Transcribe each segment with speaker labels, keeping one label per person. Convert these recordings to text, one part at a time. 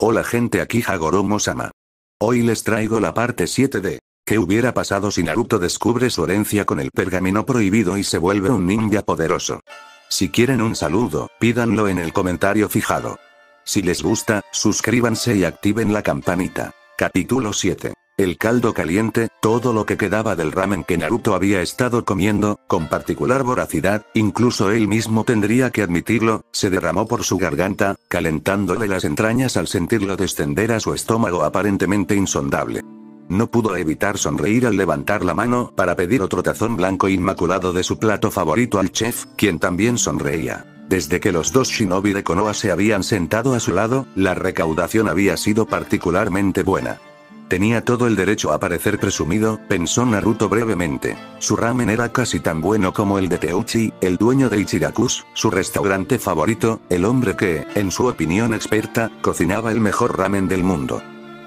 Speaker 1: Hola gente, aquí Hagoromo-sama. Hoy les traigo la parte 7 de ¿qué hubiera pasado si Naruto descubre su herencia con el pergamino prohibido y se vuelve un ninja poderoso? Si quieren un saludo, pídanlo en el comentario fijado. Si les gusta, suscríbanse y activen la campanita. Capítulo 7. El caldo caliente, todo lo que quedaba del ramen que Naruto había estado comiendo, con particular voracidad, incluso él mismo tendría que admitirlo, se derramó por su garganta, calentándole las entrañas al sentirlo descender a su estómago aparentemente insondable. No pudo evitar sonreír al levantar la mano para pedir otro tazón blanco inmaculado de su plato favorito al chef, quien también sonreía. Desde que los dos shinobi de Konoha se habían sentado a su lado, la recaudación había sido particularmente buena. Tenía todo el derecho a parecer presumido, pensó Naruto brevemente. Su ramen era casi tan bueno como el de Teuchi, el dueño de Ichiraku's, su restaurante favorito, el hombre que, en su opinión experta, cocinaba el mejor ramen del mundo.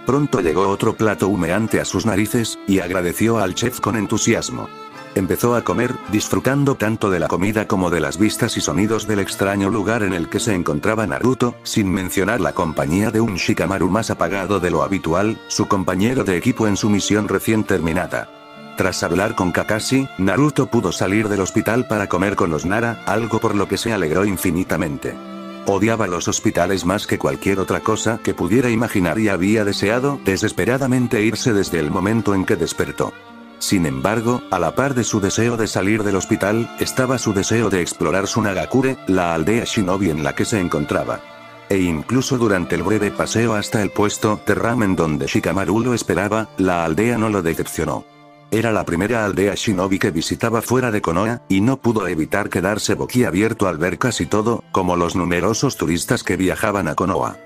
Speaker 1: Pronto llegó otro plato humeante a sus narices, y agradeció al chef con entusiasmo. Empezó a comer, disfrutando tanto de la comida como de las vistas y sonidos del extraño lugar en el que se encontraba Naruto, sin mencionar la compañía de un Shikamaru más apagado de lo habitual, su compañero de equipo en su misión recién terminada. Tras hablar con Kakashi, Naruto pudo salir del hospital para comer con los Nara, algo por lo que se alegró infinitamente. Odiaba los hospitales más que cualquier otra cosa que pudiera imaginar y había deseado desesperadamente irse desde el momento en que despertó. Sin embargo, a la par de su deseo de salir del hospital, estaba su deseo de explorar Sunagakure, la aldea shinobi en la que se encontraba. E incluso durante el breve paseo hasta el puesto de ramen donde Shikamaru lo esperaba, la aldea no lo decepcionó. Era la primera aldea shinobi que visitaba fuera de Konoha, y no pudo evitar quedarse boquiabierto al ver casi todo, como los numerosos turistas que viajaban a Konoha.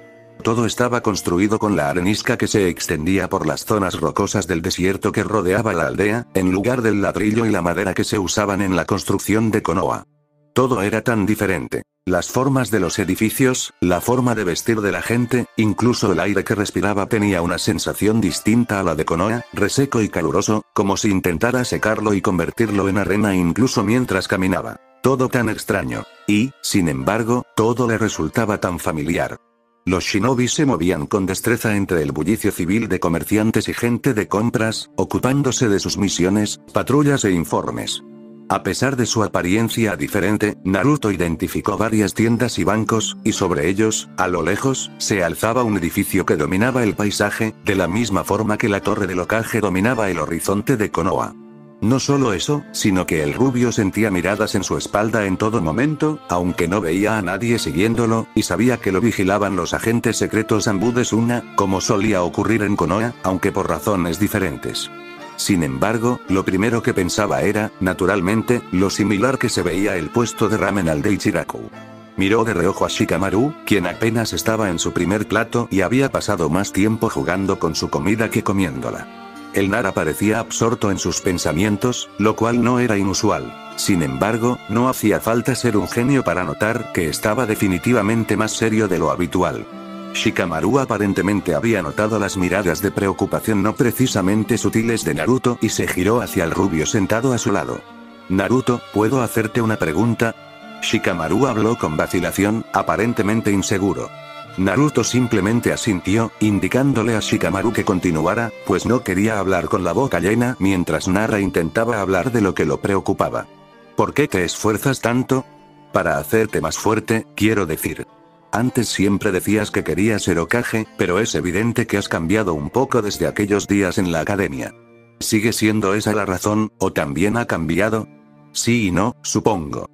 Speaker 1: Todo estaba construido con la arenisca que se extendía por las zonas rocosas del desierto que rodeaba la aldea, en lugar del ladrillo y la madera que se usaban en la construcción de Konoha. Todo era tan diferente. Las formas de los edificios, la forma de vestir de la gente, incluso el aire que respiraba tenía una sensación distinta a la de Konoha, reseco y caluroso, como si intentara secarlo y convertirlo en arena incluso mientras caminaba. Todo tan extraño. Y, sin embargo, todo le resultaba tan familiar. Los shinobi se movían con destreza entre el bullicio civil de comerciantes y gente de compras, ocupándose de sus misiones, patrullas e informes. A pesar de su apariencia diferente, Naruto identificó varias tiendas y bancos, y sobre ellos, a lo lejos, se alzaba un edificio que dominaba el paisaje, de la misma forma que la torre del Hokage dominaba el horizonte de Konoha. No solo eso, sino que el rubio sentía miradas en su espalda en todo momento, aunque no veía a nadie siguiéndolo, y sabía que lo vigilaban los agentes secretos Anbu de Suna, como solía ocurrir en Konoha, aunque por razones diferentes. Sin embargo, lo primero que pensaba era, naturalmente, lo similar que se veía el puesto de ramen al de Ichiraku. Miró de reojo a Shikamaru, quien apenas estaba en su primer plato y había pasado más tiempo jugando con su comida que comiéndola. El Nara parecía absorto en sus pensamientos, lo cual no era inusual. Sin embargo, no hacía falta ser un genio para notar que estaba definitivamente más serio de lo habitual. Shikamaru aparentemente había notado las miradas de preocupación no precisamente sutiles de Naruto y se giró hacia el rubio sentado a su lado. «Naruto, ¿puedo hacerte una pregunta?». Shikamaru habló con vacilación, aparentemente inseguro. Naruto simplemente asintió, indicándole a Shikamaru que continuara, pues no quería hablar con la boca llena mientras Nara intentaba hablar de lo que lo preocupaba. ¿Por qué te esfuerzas tanto? Para hacerte más fuerte, quiero decir. Antes siempre decías que querías ser Hokage, pero es evidente que has cambiado un poco desde aquellos días en la academia. ¿Sigue siendo esa la razón, o también ha cambiado? Sí y no, supongo.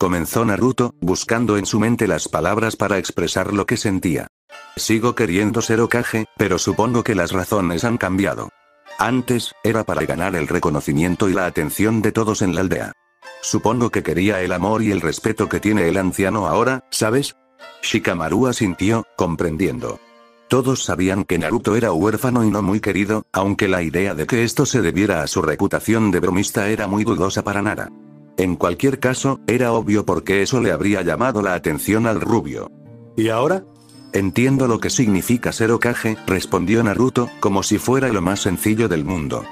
Speaker 1: Comenzó Naruto, buscando en su mente las palabras para expresar lo que sentía. Sigo queriendo ser Hokage, pero supongo que las razones han cambiado. Antes, era para ganar el reconocimiento y la atención de todos en la aldea. Supongo que quería el amor y el respeto que tiene el anciano ahora, ¿sabes? Shikamaru asintió, comprendiendo. Todos sabían que Naruto era huérfano y no muy querido, aunque la idea de que esto se debiera a su reputación de bromista era muy dudosa para Nara. En cualquier caso, era obvio por qué eso le habría llamado la atención al rubio. ¿Y ahora? Entiendo lo que significa ser Hokage, respondió Naruto, como si fuera lo más sencillo del mundo.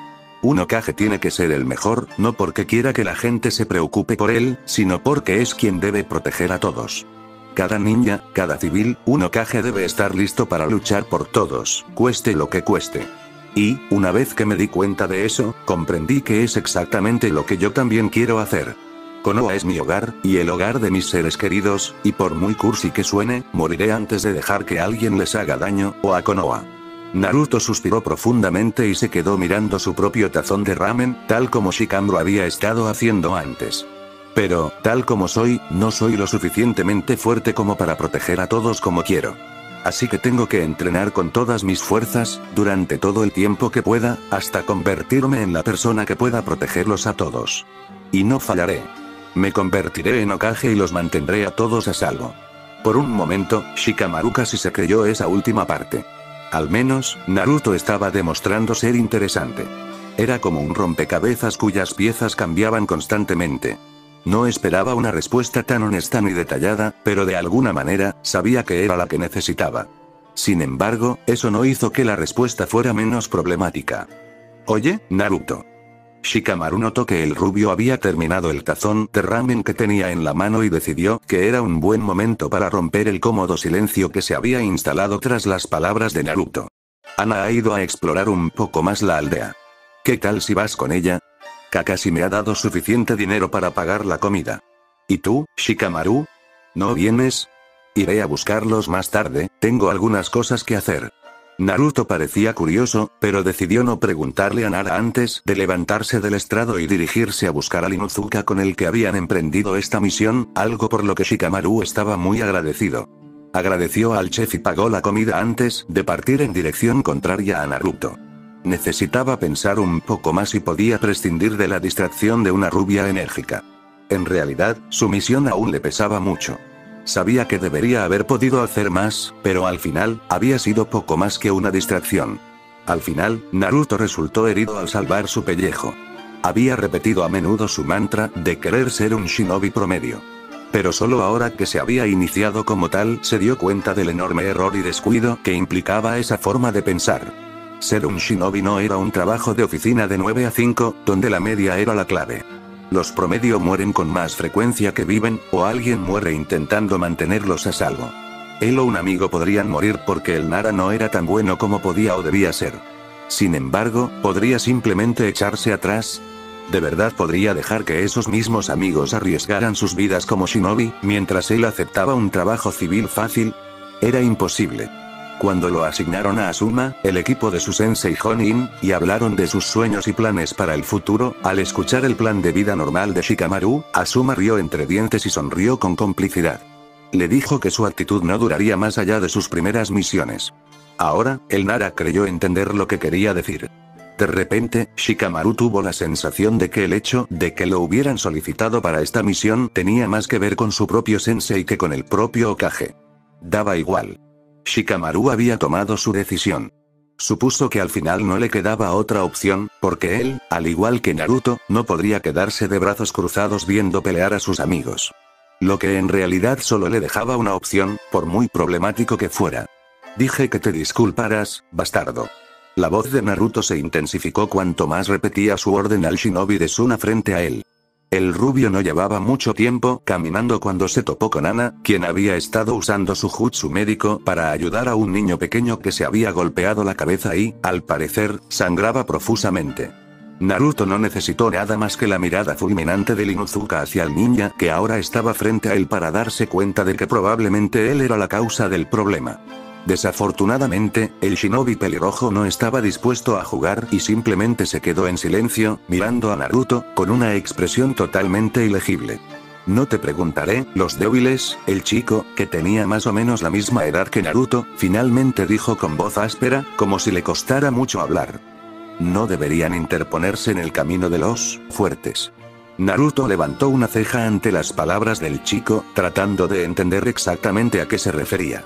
Speaker 1: Un Hokage tiene que ser el mejor, no porque quiera que la gente se preocupe por él, sino porque es quien debe proteger a todos. Cada ninja, cada civil, un Hokage debe estar listo para luchar por todos, cueste lo que cueste. Y, una vez que me di cuenta de eso, comprendí que es exactamente lo que yo también quiero hacer. Konoha es mi hogar, y el hogar de mis seres queridos, y por muy cursi que suene, moriré antes de dejar que alguien les haga daño, o a Konoha. Naruto suspiró profundamente y se quedó mirando su propio tazón de ramen, tal como Shikamaru había estado haciendo antes. Pero, tal como soy, no soy lo suficientemente fuerte como para proteger a todos como quiero. Así que tengo que entrenar con todas mis fuerzas, durante todo el tiempo que pueda, hasta convertirme en la persona que pueda protegerlos a todos. Y no fallaré. Me convertiré en Hokage y los mantendré a todos a salvo. Por un momento, Shikamaru casi se creyó esa última parte. Al menos, Naruto estaba demostrando ser interesante. Era como un rompecabezas cuyas piezas cambiaban constantemente. No esperaba una respuesta tan honesta ni detallada, pero de alguna manera, sabía que era la que necesitaba. Sin embargo, eso no hizo que la respuesta fuera menos problemática. Oye, Naruto. Shikamaru notó que el rubio había terminado el tazón de ramen que tenía en la mano y decidió que era un buen momento para romper el cómodo silencio que se había instalado tras las palabras de Naruto. Ana ha ido a explorar un poco más la aldea. ¿Qué tal si vas con ella? Kakashi me ha dado suficiente dinero para pagar la comida. ¿Y tú, Shikamaru? ¿No vienes? Iré a buscarlos más tarde, tengo algunas cosas que hacer. Naruto parecía curioso, pero decidió no preguntarle a Nara antes de levantarse del estrado y dirigirse a buscar al Inuzuka con el que habían emprendido esta misión, algo por lo que Shikamaru estaba muy agradecido. Agradeció al chef y pagó la comida antes de partir en dirección contraria a Naruto. Necesitaba pensar un poco más y podía prescindir de la distracción de una rubia enérgica. En realidad, su misión aún le pesaba mucho. Sabía que debería haber podido hacer más, pero al final, había sido poco más que una distracción. Al final, Naruto resultó herido al salvar su pellejo. Había repetido a menudo su mantra de querer ser un shinobi promedio. Pero solo ahora que se había iniciado como tal, se dio cuenta del enorme error y descuido que implicaba esa forma de pensar. Ser un shinobi no era un trabajo de oficina de 9 a 5, donde la media era la clave. Los promedio mueren con más frecuencia que viven, o alguien muere intentando mantenerlos a salvo. Él o un amigo podrían morir porque el Nara no era tan bueno como podía o debía ser. Sin embargo, ¿podría simplemente echarse atrás? ¿De verdad podría dejar que esos mismos amigos arriesgaran sus vidas como shinobi, mientras él aceptaba un trabajo civil fácil? Era imposible. Cuando lo asignaron a Asuma, el equipo de su sensei Jonin, y hablaron de sus sueños y planes para el futuro, al escuchar el plan de vida normal de Shikamaru, Asuma rió entre dientes y sonrió con complicidad. Le dijo que su actitud no duraría más allá de sus primeras misiones. Ahora, el Nara creyó entender lo que quería decir. De repente, Shikamaru tuvo la sensación de que el hecho de que lo hubieran solicitado para esta misión tenía más que ver con su propio sensei que con el propio Hokage. Daba igual. Shikamaru había tomado su decisión. Supuso que al final no le quedaba otra opción, porque él, al igual que Naruto, no podría quedarse de brazos cruzados viendo pelear a sus amigos. Lo que en realidad solo le dejaba una opción, por muy problemático que fuera. Dije que te disculparas, bastardo. La voz de Naruto se intensificó cuanto más repetía su orden al shinobi de Suna frente a él. El rubio no llevaba mucho tiempo caminando cuando se topó con Ana, quien había estado usando su jutsu médico para ayudar a un niño pequeño que se había golpeado la cabeza y, al parecer, sangraba profusamente. Naruto no necesitó nada más que la mirada fulminante del Inuzuka hacia el ninja que ahora estaba frente a él para darse cuenta de que probablemente él era la causa del problema. Desafortunadamente, el shinobi pelirrojo no estaba dispuesto a jugar y simplemente se quedó en silencio, mirando a Naruto, con una expresión totalmente ilegible. No te preguntaré, los débiles, el chico, que tenía más o menos la misma edad que Naruto, finalmente dijo con voz áspera, como si le costara mucho hablar. No deberían interponerse en el camino de los fuertes. Naruto levantó una ceja ante las palabras del chico, tratando de entender exactamente a qué se refería.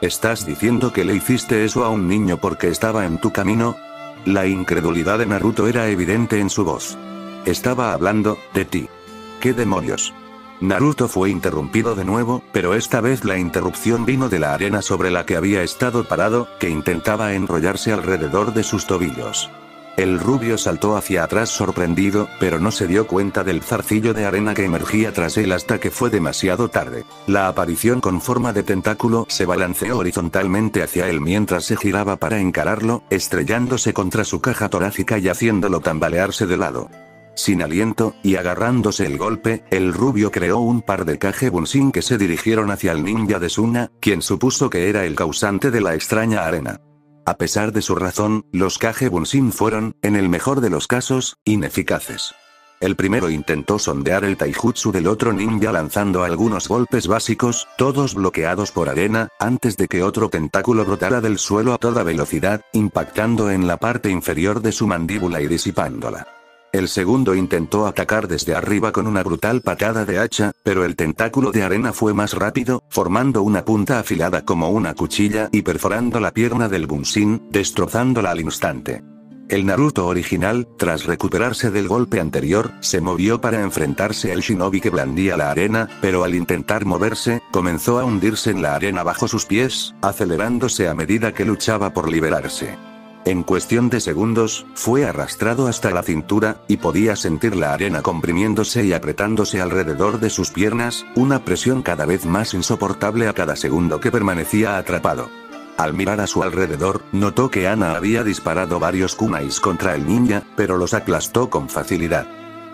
Speaker 1: ¿Estás diciendo que le hiciste eso a un niño porque estaba en tu camino? La incredulidad de Naruto era evidente en su voz. Estaba hablando de ti. ¿Qué demonios? Naruto fue interrumpido de nuevo, pero esta vez la interrupción vino de la arena sobre la que había estado parado, que intentaba enrollarse alrededor de sus tobillos. El rubio saltó hacia atrás sorprendido, pero no se dio cuenta del zarcillo de arena que emergía tras él hasta que fue demasiado tarde. La aparición con forma de tentáculo se balanceó horizontalmente hacia él mientras se giraba para encararlo, estrellándose contra su caja torácica y haciéndolo tambalearse de lado. Sin aliento, y agarrándose el golpe, el rubio creó un par de Kage Bunshin que se dirigieron hacia el ninja de Suna, quien supuso que era el causante de la extraña arena. A pesar de su razón, los Kage Bunshin fueron, en el mejor de los casos, ineficaces. El primero intentó sondear el taijutsu del otro ninja lanzando algunos golpes básicos, todos bloqueados por arena, antes de que otro tentáculo brotara del suelo a toda velocidad, impactando en la parte inferior de su mandíbula y disipándola. El segundo intentó atacar desde arriba con una brutal patada de hacha, pero el tentáculo de arena fue más rápido, formando una punta afilada como una cuchilla y perforando la pierna del Bunshin, destrozándola al instante. El Naruto original, tras recuperarse del golpe anterior, se movió para enfrentarse al shinobi que blandía la arena, pero al intentar moverse, comenzó a hundirse en la arena bajo sus pies, acelerándose a medida que luchaba por liberarse. En cuestión de segundos, fue arrastrado hasta la cintura, y podía sentir la arena comprimiéndose y apretándose alrededor de sus piernas, una presión cada vez más insoportable a cada segundo que permanecía atrapado. Al mirar a su alrededor, notó que Ana había disparado varios kunais contra el ninja, pero los aplastó con facilidad.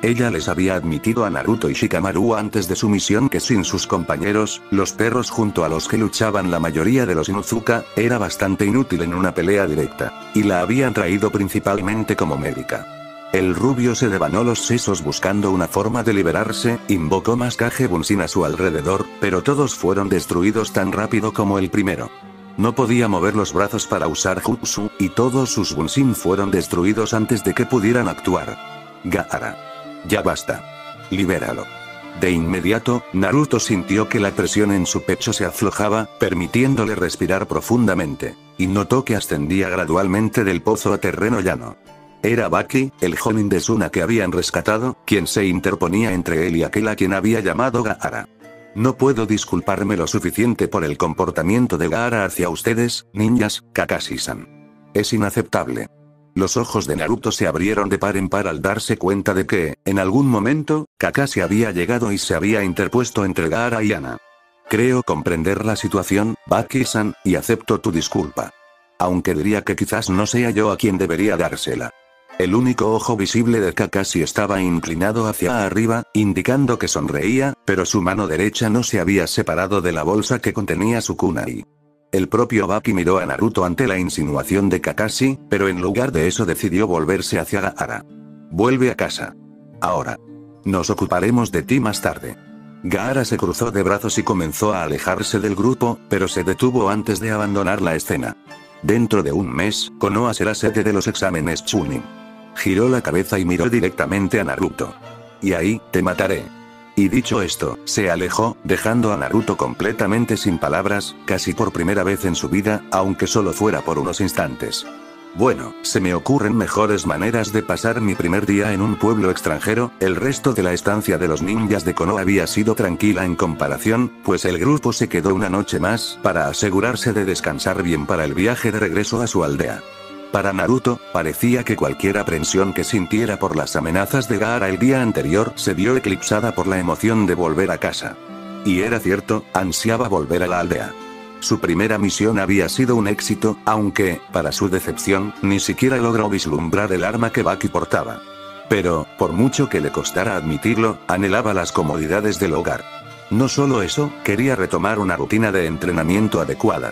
Speaker 1: Ella les había admitido a Naruto y Shikamaru antes de su misión que sin sus compañeros, los perros junto a los que luchaban la mayoría de los Inuzuka, era bastante inútil en una pelea directa, y la habían traído principalmente como médica. El rubio se devanó los sesos buscando una forma de liberarse, invocó más Kage Bunshin a su alrededor, pero todos fueron destruidos tan rápido como el primero. No podía mover los brazos para usar jutsu, y todos sus Bunshin fueron destruidos antes de que pudieran actuar. Gaara. Ya basta. Libéralo. De inmediato, Naruto sintió que la presión en su pecho se aflojaba, permitiéndole respirar profundamente, y notó que ascendía gradualmente del pozo a terreno llano. Era Baki, el jonin de Suna que habían rescatado, quien se interponía entre él y aquel a quien había llamado Gaara. No puedo disculparme lo suficiente por el comportamiento de Gaara hacia ustedes, ninjas, Kakashi-san. Es inaceptable. Los ojos de Naruto se abrieron de par en par al darse cuenta de que, en algún momento, Kakashi había llegado y se había interpuesto entre Gaara y Ana. Creo comprender la situación, Baki-san, y acepto tu disculpa. Aunque diría que quizás no sea yo a quien debería dársela. El único ojo visible de Kakashi estaba inclinado hacia arriba, indicando que sonreía, pero su mano derecha no se había separado de la bolsa que contenía su kunai. El propio Baki miró a Naruto ante la insinuación de Kakashi, pero en lugar de eso decidió volverse hacia Gaara. Vuelve a casa. Ahora. Nos ocuparemos de ti más tarde. Gaara se cruzó de brazos y comenzó a alejarse del grupo, pero se detuvo antes de abandonar la escena. Dentro de un mes, Konoha será sede de los exámenes Chunin. Giró la cabeza y miró directamente a Naruto. Y ahí, te mataré. Y dicho esto, se alejó, dejando a Naruto completamente sin palabras, casi por primera vez en su vida, aunque solo fuera por unos instantes. Bueno, se me ocurren mejores maneras de pasar mi primer día en un pueblo extranjero. El resto de la estancia de los ninjas de Konoha había sido tranquila en comparación, pues el grupo se quedó una noche más, para asegurarse de descansar bien para el viaje de regreso a su aldea. Para Naruto, parecía que cualquier aprensión que sintiera por las amenazas de Gaara el día anterior se vio eclipsada por la emoción de volver a casa. Y era cierto, ansiaba volver a la aldea. Su primera misión había sido un éxito, aunque, para su decepción, ni siquiera logró vislumbrar el arma que Baki portaba. Pero, por mucho que le costara admitirlo, anhelaba las comodidades del hogar. No solo eso, quería retomar una rutina de entrenamiento adecuada.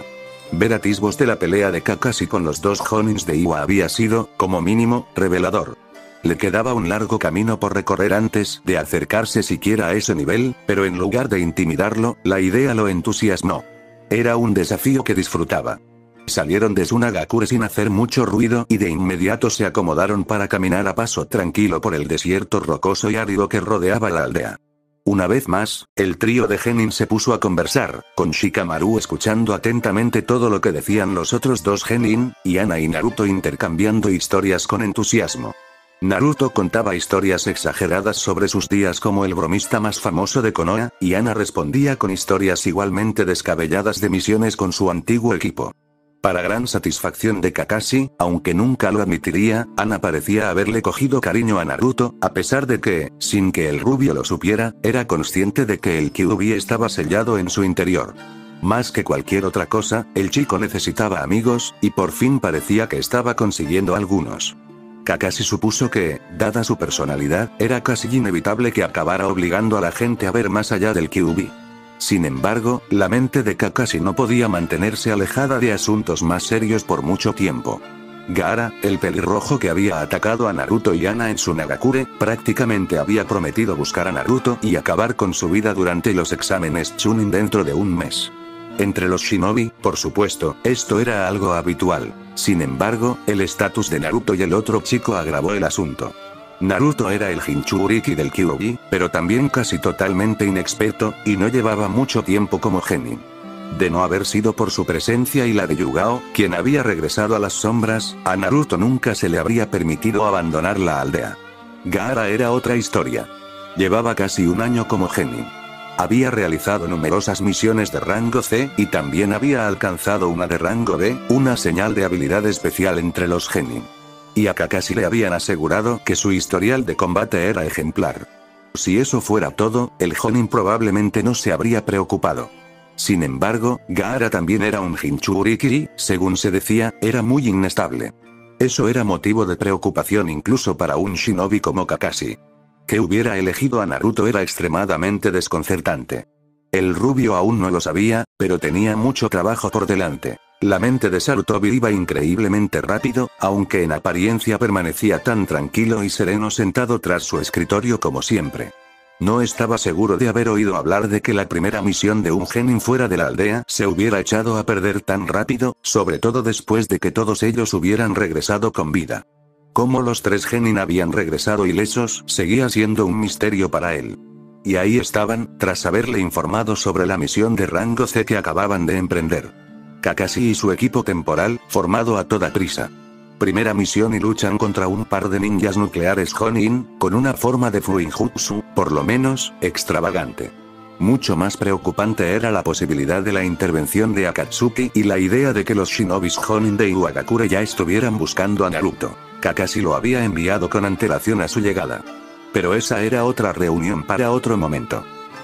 Speaker 1: Ver atisbos de la pelea de Kakashi con los dos Honins de Iwa había sido, como mínimo, revelador. Le quedaba un largo camino por recorrer antes de acercarse siquiera a ese nivel, pero en lugar de intimidarlo, la idea lo entusiasmó. Era un desafío que disfrutaba. Salieron de Sunagakure sin hacer mucho ruido y de inmediato se acomodaron para caminar a paso tranquilo por el desierto rocoso y árido que rodeaba la aldea. Una vez más, el trío de Genin se puso a conversar, con Shikamaru escuchando atentamente todo lo que decían los otros dos Genin, y Ana y Naruto intercambiando historias con entusiasmo. Naruto contaba historias exageradas sobre sus días como el bromista más famoso de Konoha, y Ana respondía con historias igualmente descabelladas de misiones con su antiguo equipo. Para gran satisfacción de Kakashi, aunque nunca lo admitiría, Ana parecía haberle cogido cariño a Naruto, a pesar de que, sin que el rubio lo supiera, era consciente de que el Kyuubi estaba sellado en su interior. Más que cualquier otra cosa, el chico necesitaba amigos, y por fin parecía que estaba consiguiendo algunos. Kakashi supuso que, dada su personalidad, era casi inevitable que acabara obligando a la gente a ver más allá del Kyuubi. Sin embargo, la mente de Kakashi no podía mantenerse alejada de asuntos más serios por mucho tiempo. Gaara, el pelirrojo que había atacado a Naruto y Ana en su Nagakure, prácticamente había prometido buscar a Naruto y acabar con su vida durante los exámenes Chunin dentro de un mes. Entre los shinobi, por supuesto, esto era algo habitual. Sin embargo, el estatus de Naruto y el otro chico agravó el asunto. Naruto era el Jinchuriki del Kyuubi, pero también casi totalmente inexperto, y no llevaba mucho tiempo como genin. De no haber sido por su presencia y la de Yugao, quien había regresado a las sombras, a Naruto nunca se le habría permitido abandonar la aldea. Gaara era otra historia. Llevaba casi un año como genin. Había realizado numerosas misiones de rango C, y también había alcanzado una de rango B, una señal de habilidad especial entre los genin. Y a Kakashi le habían asegurado que su historial de combate era ejemplar. Si eso fuera todo, el Jonin probablemente no se habría preocupado. Sin embargo, Gaara también era un Jinchuriki y, según se decía, era muy inestable. Eso era motivo de preocupación incluso para un shinobi como Kakashi. Que hubiera elegido a Naruto era extremadamente desconcertante. El rubio aún no lo sabía, pero tenía mucho trabajo por delante. La mente de Sarutobi iba increíblemente rápido, aunque en apariencia permanecía tan tranquilo y sereno sentado tras su escritorio como siempre. No estaba seguro de haber oído hablar de que la primera misión de un genin fuera de la aldea se hubiera echado a perder tan rápido, sobre todo después de que todos ellos hubieran regresado con vida. Cómo los tres genin habían regresado ilesos seguía siendo un misterio para él. Y ahí estaban, tras haberle informado sobre la misión de rango C que acababan de emprender. Kakashi y su equipo temporal, formado a toda prisa. Primera misión y luchan contra un par de ninjas nucleares Jonin, con una forma de Fuinjutsu, por lo menos, extravagante. Mucho más preocupante era la posibilidad de la intervención de Akatsuki y la idea de que los shinobis Jonin de Iwagakure ya estuvieran buscando a Naruto. Kakashi lo había enviado con antelación a su llegada. Pero esa era otra reunión para otro momento.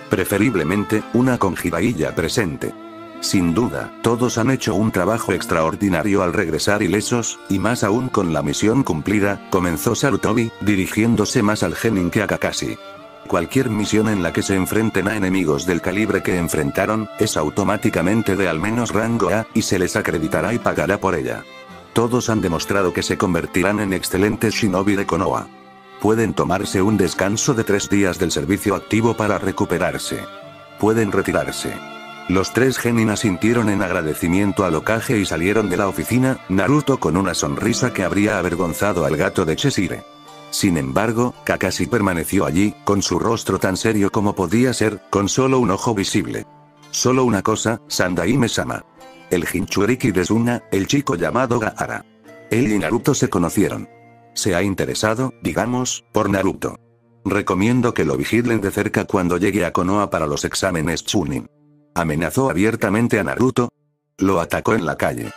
Speaker 1: Preferiblemente, una con Jiraiya presente. Sin duda, todos han hecho un trabajo extraordinario al regresar ilesos, y más aún con la misión cumplida, comenzó Sarutobi, dirigiéndose más al genin que a Kakashi. Cualquier misión en la que se enfrenten a enemigos del calibre que enfrentaron, es automáticamente de al menos rango A, y se les acreditará y pagará por ella. Todos han demostrado que se convertirán en excelentes shinobi de Konoha. Pueden tomarse un descanso de 3 días del servicio activo para recuperarse. Pueden retirarse. Los tres genin asintieron en agradecimiento al Hokage y salieron de la oficina, Naruto con una sonrisa que habría avergonzado al gato de Cheshire. Sin embargo, Kakashi permaneció allí, con su rostro tan serio como podía ser, con solo un ojo visible. Solo una cosa, Sandaime-sama. El Jinchuriki de Suna, el chico llamado Gaara. Él y Naruto se conocieron. Se ha interesado, digamos, por Naruto. Recomiendo que lo vigilen de cerca cuando llegue a Konoha para los exámenes Chunin. Amenazó abiertamente a Naruto. Lo atacó en la calle.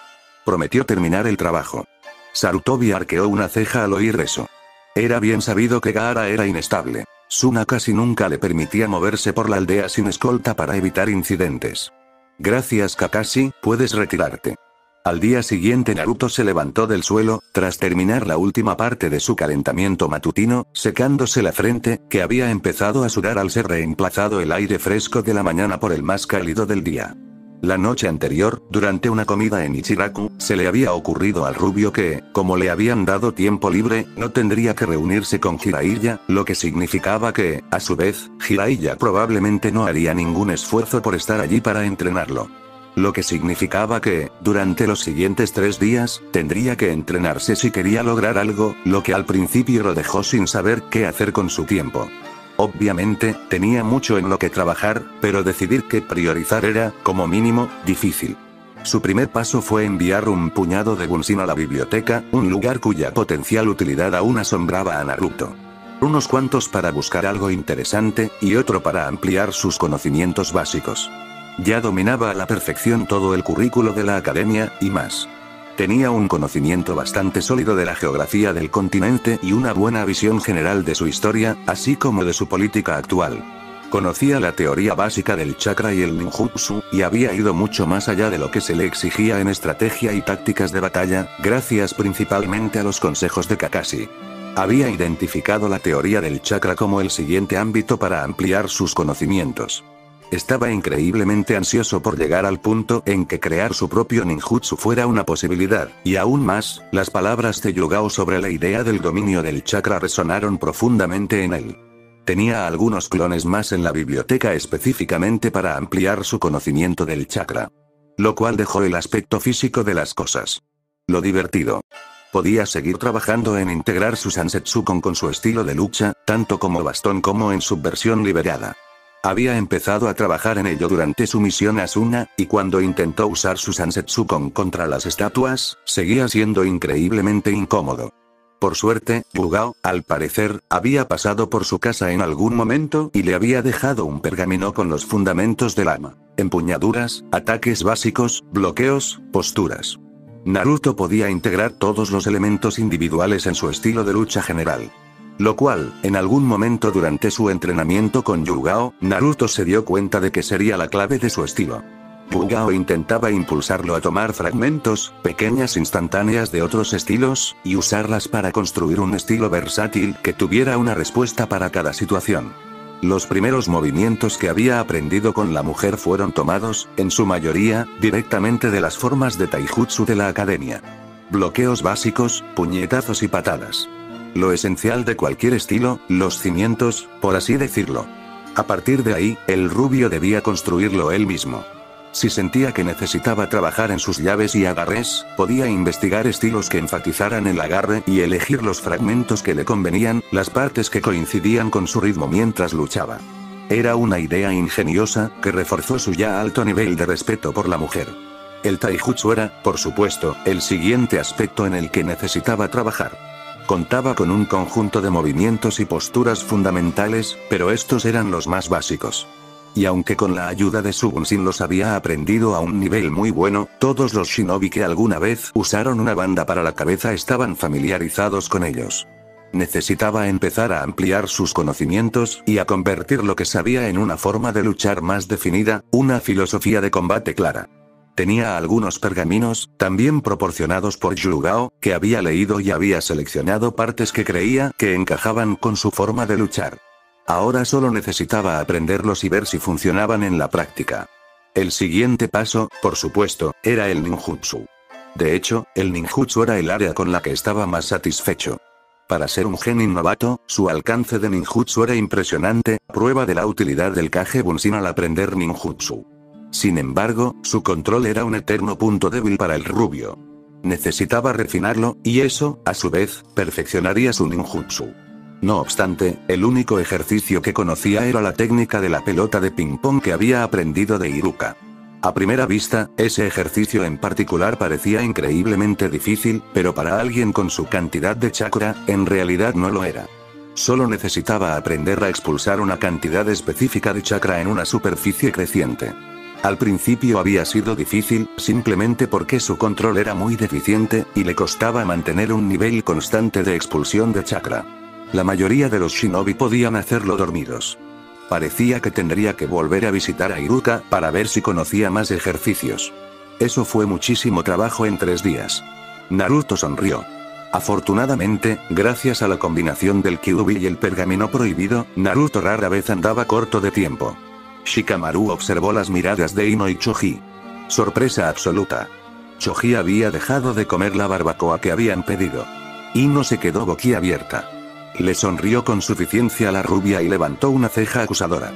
Speaker 1: Prometió terminar el trabajo. Sarutobi arqueó una ceja al oír eso. Era bien sabido que Gaara era inestable. Suna casi nunca le permitía moverse por la aldea sin escolta para evitar incidentes. Gracias Kakashi, puedes retirarte. Al día siguiente Naruto se levantó del suelo, tras terminar la última parte de su calentamiento matutino, secándose la frente, que había empezado a sudar al ser reemplazado el aire fresco de la mañana por el más cálido del día. La noche anterior, durante una comida en Ichiraku, se le había ocurrido al rubio que, como le habían dado tiempo libre, no tendría que reunirse con Jiraiya, lo que significaba que, a su vez, Jiraiya probablemente no haría ningún esfuerzo por estar allí para entrenarlo. Lo que significaba que, durante los siguientes 3 días, tendría que entrenarse si quería lograr algo, lo que al principio lo dejó sin saber qué hacer con su tiempo. Obviamente, tenía mucho en lo que trabajar, pero decidir qué priorizar era, como mínimo, difícil. Su primer paso fue enviar un puñado de Bunshin a la biblioteca, un lugar cuya potencial utilidad aún asombraba a Naruto. Unos cuantos para buscar algo interesante, y otro para ampliar sus conocimientos básicos. Ya dominaba a la perfección todo el currículo de la academia, y más. Tenía un conocimiento bastante sólido de la geografía del continente y una buena visión general de su historia, así como de su política actual. Conocía la teoría básica del chakra y el ninjutsu, y había ido mucho más allá de lo que se le exigía en estrategia y tácticas de batalla, gracias principalmente a los consejos de Kakashi. Había identificado la teoría del chakra como el siguiente ámbito para ampliar sus conocimientos. Estaba increíblemente ansioso por llegar al punto en que crear su propio ninjutsu fuera una posibilidad, y aún más, las palabras de Yugao sobre la idea del dominio del chakra resonaron profundamente en él. Tenía algunos clones más en la biblioteca específicamente para ampliar su conocimiento del chakra. Lo cual dejó el aspecto físico de las cosas. Lo divertido. Podía seguir trabajando en integrar su Sansetsukon con su estilo de lucha, tanto como bastón como en su versión liberada. Había empezado a trabajar en ello durante su misión a Asuna, y cuando intentó usar su Sansetsukon contra las estatuas, seguía siendo increíblemente incómodo. Por suerte, Yugao, al parecer, había pasado por su casa en algún momento y le había dejado un pergamino con los fundamentos del ama, empuñaduras, ataques básicos, bloqueos, posturas. Naruto podía integrar todos los elementos individuales en su estilo de lucha general. Lo cual, en algún momento durante su entrenamiento con Yugao, Naruto se dio cuenta de que sería la clave de su estilo. Yugao intentaba impulsarlo a tomar fragmentos, pequeñas instantáneas de otros estilos, y usarlas para construir un estilo versátil que tuviera una respuesta para cada situación. Los primeros movimientos que había aprendido con la mujer fueron tomados, en su mayoría, directamente de las formas de taijutsu de la academia. Bloqueos básicos, puñetazos y patadas. Lo esencial de cualquier estilo, los cimientos, por así decirlo. A partir de ahí, el rubio debía construirlo él mismo. Si sentía que necesitaba trabajar en sus llaves y agarres, podía investigar estilos que enfatizaran el agarre y elegir los fragmentos que le convenían, las partes que coincidían con su ritmo mientras luchaba. Era una idea ingeniosa, que reforzó su ya alto nivel de respeto por la mujer. El taijutsu era, por supuesto, el siguiente aspecto en el que necesitaba trabajar. Contaba con un conjunto de movimientos y posturas fundamentales, pero estos eran los más básicos. Y aunque con la ayuda de Subunshin los había aprendido a un nivel muy bueno, todos los shinobi que alguna vez usaron una banda para la cabeza estaban familiarizados con ellos. Necesitaba empezar a ampliar sus conocimientos y a convertir lo que sabía en una forma de luchar más definida, una filosofía de combate clara. Tenía algunos pergaminos, también proporcionados por Yugao, que había leído y había seleccionado partes que creía que encajaban con su forma de luchar. Ahora solo necesitaba aprenderlos y ver si funcionaban en la práctica. El siguiente paso, por supuesto, era el ninjutsu. De hecho, el ninjutsu era el área con la que estaba más satisfecho. Para ser un genin novato, su alcance de ninjutsu era impresionante, prueba de la utilidad del Kage Bunshin al aprender ninjutsu. Sin embargo, su control era un eterno punto débil para el rubio. Necesitaba refinarlo, y eso, a su vez, perfeccionaría su ninjutsu. No obstante, el único ejercicio que conocía era la técnica de la pelota de ping-pong que había aprendido de Iruka. A primera vista, ese ejercicio en particular parecía increíblemente difícil, pero para alguien con su cantidad de chakra, en realidad no lo era. Solo necesitaba aprender a expulsar una cantidad específica de chakra en una superficie creciente. Al principio había sido difícil, simplemente porque su control era muy deficiente, y le costaba mantener un nivel constante de expulsión de chakra. La mayoría de los shinobi podían hacerlo dormidos. Parecía que tendría que volver a visitar a Iruka para ver si conocía más ejercicios. Eso fue muchísimo trabajo en 3 días. Naruto sonrió. Afortunadamente, gracias a la combinación del Kyuubi y el pergamino prohibido, Naruto rara vez andaba corto de tiempo. Shikamaru observó las miradas de Ino y Choji. Sorpresa absoluta. Choji había dejado de comer la barbacoa que habían pedido. Ino se quedó boquiabierta. Le sonrió con suficiencia a la rubia y levantó una ceja acusadora.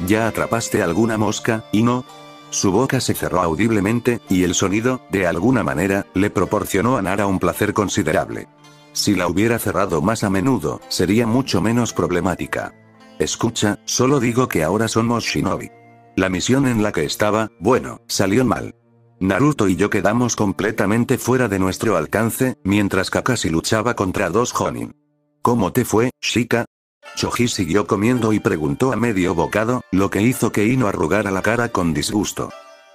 Speaker 1: ¿Ya atrapaste alguna mosca, Ino? Su boca se cerró audiblemente, y el sonido, de alguna manera, le proporcionó a Nara un placer considerable. Si la hubiera cerrado más a menudo, sería mucho menos problemática. Escucha, solo digo que ahora somos shinobi. La misión en la que estaba, bueno, salió mal. Naruto y yo quedamos completamente fuera de nuestro alcance, mientras Kakashi luchaba contra 2 Jonin. ¿Cómo te fue, Shika? Choji siguió comiendo y preguntó a medio bocado, lo que hizo que Ino arrugara la cara con disgusto.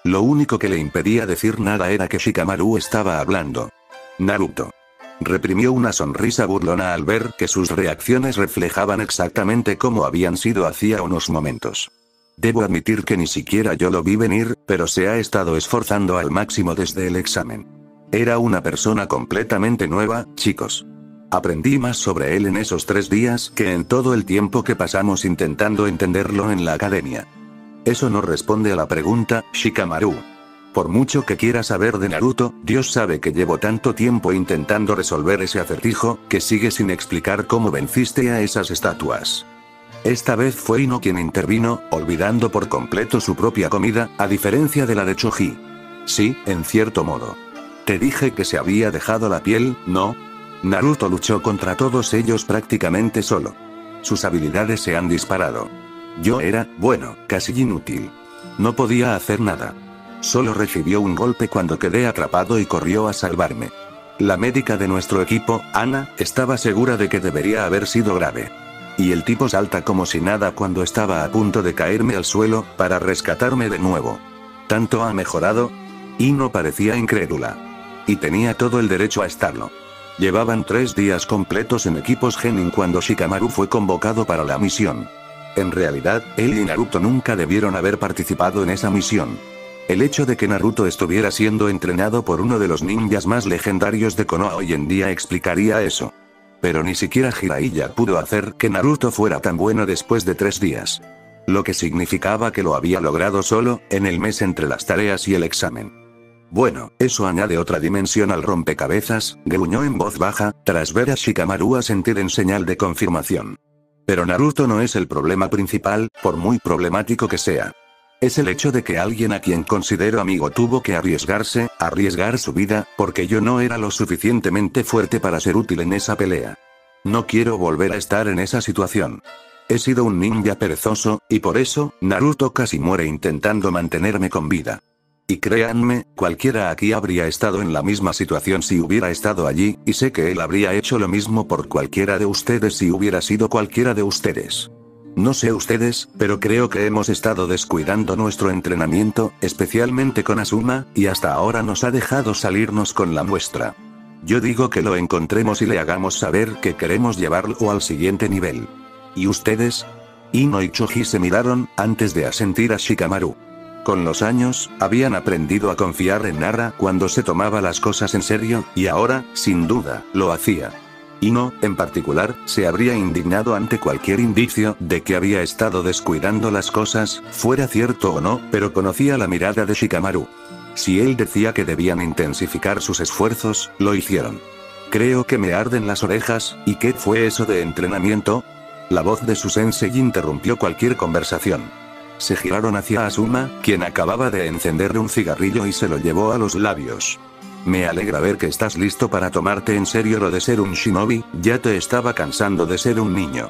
Speaker 1: Lo único que le impedía decir nada era que Shikamaru estaba hablando. Naruto. Reprimió una sonrisa burlona al ver que sus reacciones reflejaban exactamente cómo habían sido hacía unos momentos. Debo admitir que ni siquiera yo lo vi venir, pero se ha estado esforzando al máximo desde el examen. Era una persona completamente nueva, chicos. Aprendí más sobre él en esos 3 días que en todo el tiempo que pasamos intentando entenderlo en la academia. Eso no responde a la pregunta, Shikamaru. Por mucho que quiera saber de Naruto, Dios sabe que llevo tanto tiempo intentando resolver ese acertijo, que sigue sin explicar cómo venciste a esas estatuas. Esta vez fue Ino quien intervino, olvidando por completo su propia comida, a diferencia de la de Choji. Sí, en cierto modo. Te dije que se había dejado la piel, ¿no? Naruto luchó contra todos ellos prácticamente solo. Sus habilidades se han disparado. Yo era, bueno, casi inútil. No podía hacer nada. Solo recibió un golpe cuando quedé atrapado y corrió a salvarme. La médica de nuestro equipo, Ana, estaba segura de que debería haber sido grave. Y el tipo salta como si nada cuando estaba a punto de caerme al suelo, para rescatarme de nuevo. ¿Tanto ha mejorado? Ino parecía incrédula. Y tenía todo el derecho a estarlo. Llevaban 3 días completos en equipos Genin cuando Shikamaru fue convocado para la misión. En realidad, él y Naruto nunca debieron haber participado en esa misión. El hecho de que Naruto estuviera siendo entrenado por uno de los ninjas más legendarios de Konoha hoy en día explicaría eso. Pero ni siquiera Jiraiya pudo hacer que Naruto fuera tan bueno después de 3 días. Lo que significaba que lo había logrado solo, en el mes entre las tareas y el examen. Bueno, eso añade otra dimensión al rompecabezas, gruñó en voz baja, tras ver a Shikamaru asentir en señal de confirmación. Pero Naruto no es el problema principal, por muy problemático que sea. Es el hecho de que alguien a quien considero amigo tuvo que arriesgar su vida, porque yo no era lo suficientemente fuerte para ser útil en esa pelea. No quiero volver a estar en esa situación. He sido un ninja perezoso, y por eso, Naruto casi muere intentando mantenerme con vida. Y créanme, cualquiera aquí habría estado en la misma situación si hubiera estado allí, y sé que él habría hecho lo mismo por cualquiera de ustedes si hubiera sido cualquiera de ustedes. No sé ustedes, pero creo que hemos estado descuidando nuestro entrenamiento, especialmente con Asuma, y hasta ahora nos ha dejado salirnos con la nuestra. Yo digo que lo encontremos y le hagamos saber que queremos llevarlo al siguiente nivel. ¿Y ustedes? Ino y Choji se miraron, antes de asentir a Shikamaru. Con los años, habían aprendido a confiar en Nara cuando se tomaba las cosas en serio, y ahora, sin duda, lo hacía. Ino, en particular, se habría indignado ante cualquier indicio de que había estado descuidando las cosas, fuera cierto o no, pero conocía la mirada de Shikamaru. Si él decía que debían intensificar sus esfuerzos, lo hicieron. Creo que me arden las orejas, ¿y qué fue eso de entrenamiento? La voz de su sensei interrumpió cualquier conversación. Se giraron hacia Asuma, quien acababa de encenderle un cigarrillo y se lo llevó a los labios. Me alegra ver que estás listo para tomarte en serio lo de ser un shinobi, ya te estaba cansando de ser un niño.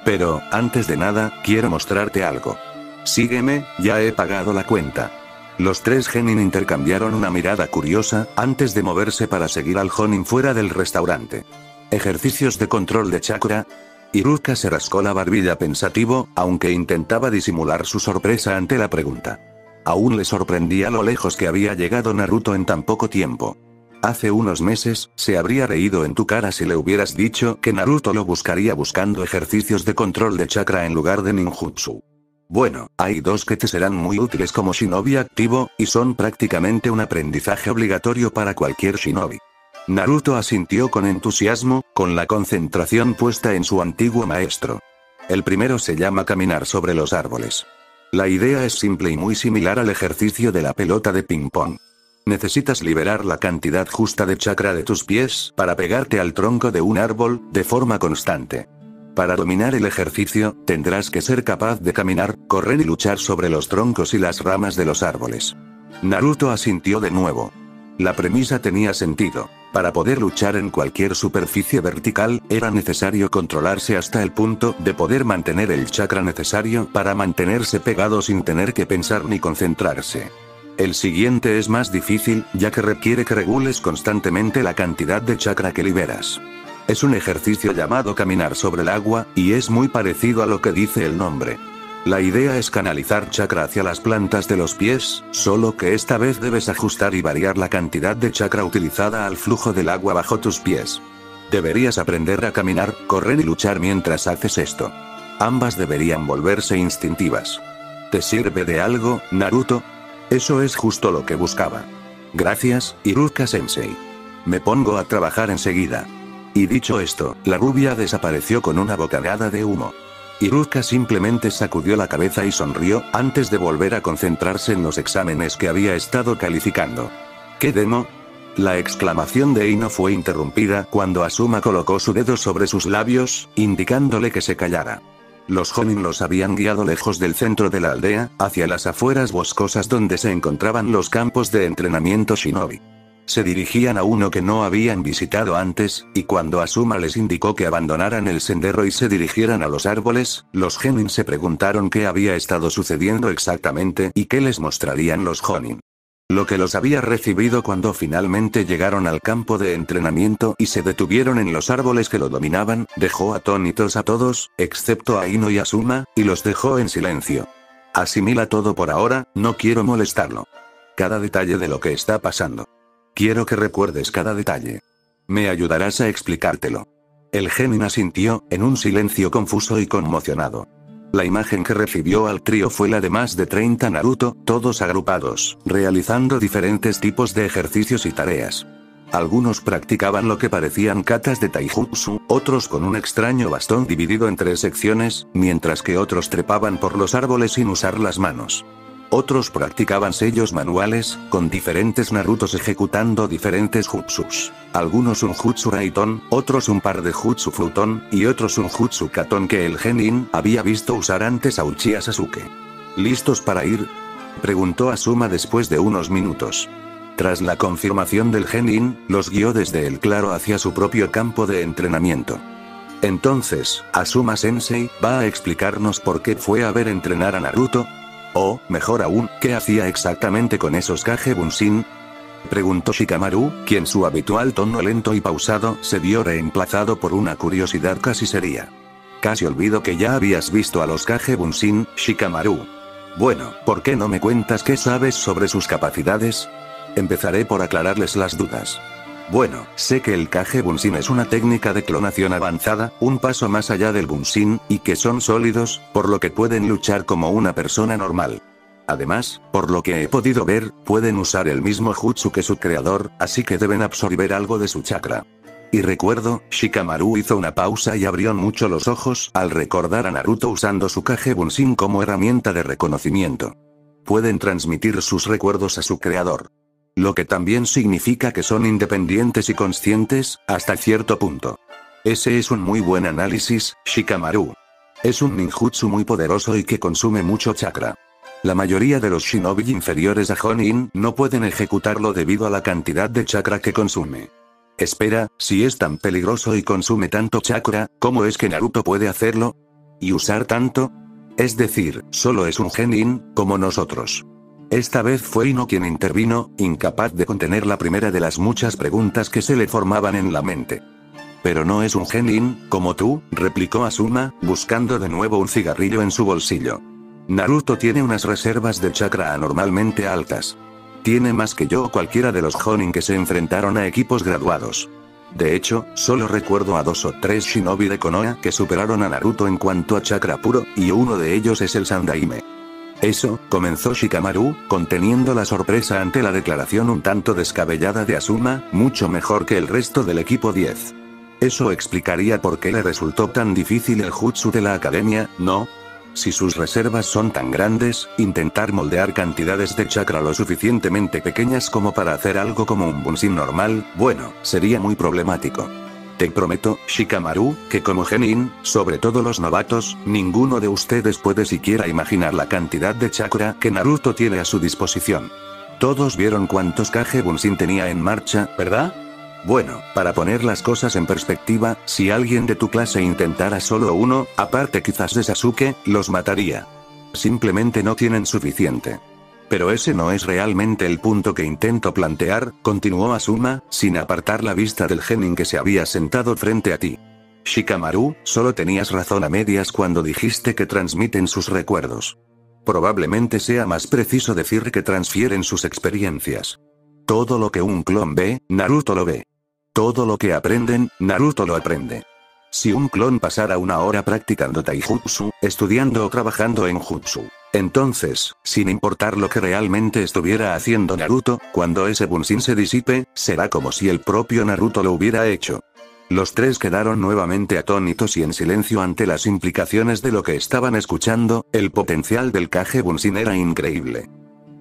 Speaker 1: Pero, antes de nada, quiero mostrarte algo. Sígueme, ya he pagado la cuenta. Los 3 genin intercambiaron una mirada curiosa, antes de moverse para seguir al jonin fuera del restaurante. Ejercicios de control de chakra. Iruka se rascó la barbilla pensativo, aunque intentaba disimular su sorpresa ante la pregunta. Aún le sorprendía lo lejos que había llegado Naruto en tan poco tiempo. Hace unos meses, se habría reído en tu cara si le hubieras dicho que Naruto lo buscaría buscando ejercicios de control de chakra en lugar de ninjutsu. Bueno, hay 2 que te serán muy útiles como shinobi activo, y son prácticamente un aprendizaje obligatorio para cualquier shinobi. Naruto asintió con entusiasmo, con la concentración puesta en su antiguo maestro. El primero se llama caminar sobre los árboles. La idea es simple y muy similar al ejercicio de la pelota de ping-pong. Necesitas liberar la cantidad justa de chakra de tus pies para pegarte al tronco de un árbol, de forma constante. Para dominar el ejercicio, tendrás que ser capaz de caminar, correr y luchar sobre los troncos y las ramas de los árboles. Naruto asintió de nuevo. La premisa tenía sentido. Para poder luchar en cualquier superficie vertical, era necesario controlarse hasta el punto de poder mantener el chakra necesario para mantenerse pegado sin tener que pensar ni concentrarse. El siguiente es más difícil, ya que requiere que regules constantemente la cantidad de chakra que liberas. Es un ejercicio llamado caminar sobre el agua, y es muy parecido a lo que dice el nombre. La idea es canalizar chakra hacia las plantas de los pies, solo que esta vez debes ajustar y variar la cantidad de chakra utilizada al flujo del agua bajo tus pies. Deberías aprender a caminar, correr y luchar mientras haces esto. Ambas deberían volverse instintivas. ¿Te sirve de algo, Naruto? Eso es justo lo que buscaba. Gracias, Iruka-sensei. Me pongo a trabajar enseguida. Y dicho esto, la rubia desapareció con una bocanada de humo. Iruka simplemente sacudió la cabeza y sonrió, antes de volver a concentrarse en los exámenes que había estado calificando. ¿Qué demo? La exclamación de Ino fue interrumpida cuando Asuma colocó su dedo sobre sus labios, indicándole que se callara. Los Jonin los habían guiado lejos del centro de la aldea, hacia las afueras boscosas donde se encontraban los campos de entrenamiento shinobi. Se dirigían a uno que no habían visitado antes, y cuando Asuma les indicó que abandonaran el sendero y se dirigieran a los árboles, los genin se preguntaron qué había estado sucediendo exactamente y qué les mostrarían los Jonin. Lo que los había recibido cuando finalmente llegaron al campo de entrenamiento y se detuvieron en los árboles que lo dominaban, dejó atónitos a todos, excepto a Ino y Asuma, y los dejó en silencio. Asimila todo por ahora, no quiero molestarlo. Cada detalle de lo que está pasando. Quiero que recuerdes cada detalle. ¿Me ayudarás a explicártelo? El genin asintió, en un silencio confuso y conmocionado. La imagen que recibió al trío fue la de más de 30 Naruto, todos agrupados, realizando diferentes tipos de ejercicios y tareas. Algunos practicaban lo que parecían katas de taijutsu, otros con un extraño bastón dividido en 3 secciones, mientras que otros trepaban por los árboles sin usar las manos. Otros practicaban sellos manuales, con diferentes Narutos ejecutando diferentes jutsus. Algunos un jutsu Raiton, otros un par de jutsu Fruton, y otros un jutsu Katon que el genin había visto usar antes a Uchiha Sasuke. ¿Listos para ir? Preguntó Asuma después de unos minutos. Tras la confirmación del genin, los guió desde el claro hacia su propio campo de entrenamiento. Entonces, Asuma-sensei, ¿va a explicarnos por qué fue a ver entrenar a Naruto? O, mejor aún, ¿qué hacía exactamente con esos Kage Bunshin? Preguntó Shikamaru, quien su habitual tono lento y pausado se vio reemplazado por una curiosidad casi seria. Casi olvido que ya habías visto a los Kage Bunshin, Shikamaru. Bueno, ¿por qué no me cuentas qué sabes sobre sus capacidades? Empezaré por aclararles las dudas. Bueno, sé que el Kage Bunshin es una técnica de clonación avanzada, un paso más allá del Bunshin, y que son sólidos, por lo que pueden luchar como una persona normal. Además, por lo que he podido ver, pueden usar el mismo jutsu que su creador, así que deben absorber algo de su chakra. Y recuerdo, Shikamaru hizo una pausa y abrió mucho los ojos al recordar a Naruto usando su Kage Bunshin como herramienta de reconocimiento. Pueden transmitir sus recuerdos a su creador. Lo que también significa que son independientes y conscientes, hasta cierto punto. Ese es un muy buen análisis, Shikamaru. Es un ninjutsu muy poderoso y que consume mucho chakra. La mayoría de los shinobi inferiores a Jonin no pueden ejecutarlo debido a la cantidad de chakra que consume. Espera, si es tan peligroso y consume tanto chakra, ¿cómo es que Naruto puede hacerlo? ¿Y usar tanto? Es decir, solo es un genin, como nosotros. Esta vez fue Ino quien intervino, incapaz de contener la primera de las muchas preguntas que se le formaban en la mente. Pero no es un genin, como tú, replicó Asuma, buscando de nuevo un cigarrillo en su bolsillo. Naruto tiene unas reservas de chakra anormalmente altas. Tiene más que yo o cualquiera de los Jonin que se enfrentaron a equipos graduados. De hecho, solo recuerdo a 2 o 3 shinobi de Konoha que superaron a Naruto en cuanto a chakra puro, y uno de ellos es el Sandaime. Eso, comenzó Shikamaru, conteniendo la sorpresa ante la declaración un tanto descabellada de Asuma, mucho mejor que el resto del equipo 10. Eso explicaría por qué le resultó tan difícil el jutsu de la academia, ¿no? Si sus reservas son tan grandes, intentar moldear cantidades de chakra lo suficientemente pequeñas como para hacer algo como un Bunshin normal, bueno, sería muy problemático. Te prometo, Shikamaru, que como genin, sobre todo los novatos, ninguno de ustedes puede siquiera imaginar la cantidad de chakra que Naruto tiene a su disposición. Todos vieron cuántos Kage Bunshin tenía en marcha, ¿verdad? Bueno, para poner las cosas en perspectiva, si alguien de tu clase intentara solo uno, aparte quizás de Sasuke, los mataría. Simplemente no tienen suficiente. Pero ese no es realmente el punto que intento plantear, continuó Asuma, sin apartar la vista del genin que se había sentado frente a ti. Shikamaru, solo tenías razón a medias cuando dijiste que transmiten sus recuerdos. Probablemente sea más preciso decir que transfieren sus experiencias. Todo lo que un clon ve, Naruto lo ve. Todo lo que aprenden, Naruto lo aprende. Si un clon pasara una hora practicando taijutsu, estudiando o trabajando en jutsu, entonces, sin importar lo que realmente estuviera haciendo Naruto, cuando ese bunshin se disipe, será como si el propio Naruto lo hubiera hecho. Los tres quedaron nuevamente atónitos y en silencio ante las implicaciones de lo que estaban escuchando. El potencial del Kage Bunshin era increíble.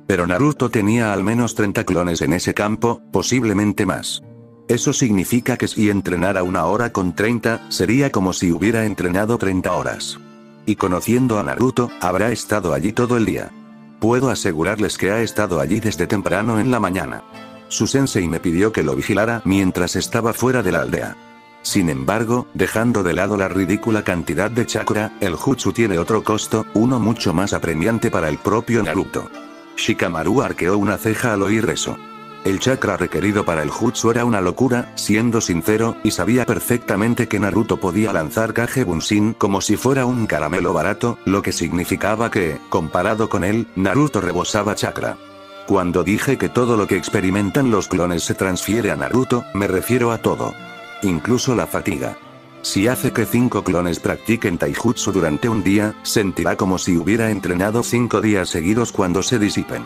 Speaker 1: Pero Naruto tenía al menos 30 clones en ese campo, posiblemente más. Eso significa que si entrenara una hora con 30, sería como si hubiera entrenado 30 horas. Y conociendo a Naruto, habrá estado allí todo el día. Puedo asegurarles que ha estado allí desde temprano en la mañana. Su sensei me pidió que lo vigilara mientras estaba fuera de la aldea. Sin embargo, dejando de lado la ridícula cantidad de chakra, el jutsu tiene otro costo, uno mucho más apremiante para el propio Naruto. Shikamaru arqueó una ceja al oír eso. El chakra requerido para el jutsu era una locura, siendo sincero, y sabía perfectamente que Naruto podía lanzar Kage Bunshin como si fuera un caramelo barato, lo que significaba que, comparado con él, Naruto rebosaba chakra. Cuando dije que todo lo que experimentan los clones se transfiere a Naruto, me refiero a todo. Incluso la fatiga. Si hace que 5 clones practiquen taijutsu durante un día, sentirá como si hubiera entrenado 5 días seguidos cuando se disipen.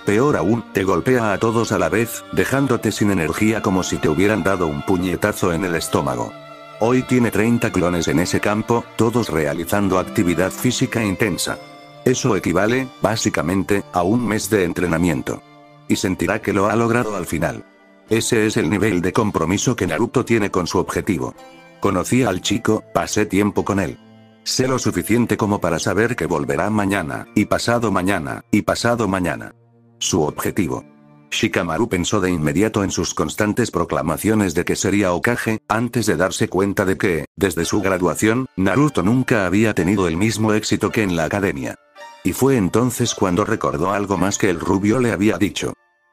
Speaker 1: Peor aún, te golpea a todos a la vez, dejándote sin energía como si te hubieran dado un puñetazo en el estómago. Hoy tiene 30 clones en ese campo, todos realizando actividad física intensa. Eso equivale, básicamente, a un mes de entrenamiento. Y sentirá que lo ha logrado al final. Ese es el nivel de compromiso que Naruto tiene con su objetivo. Conocí al chico, pasé tiempo con él. Sé lo suficiente como para saber que volverá mañana, y pasado mañana, y pasado mañana. Su objetivo. Shikamaru pensó de inmediato en sus constantes proclamaciones de que sería Hokage, antes de darse cuenta de que, desde su graduación, Naruto nunca había tenido el mismo éxito que en la academia. Y fue entonces cuando recordó algo más que el rubio le había dicho.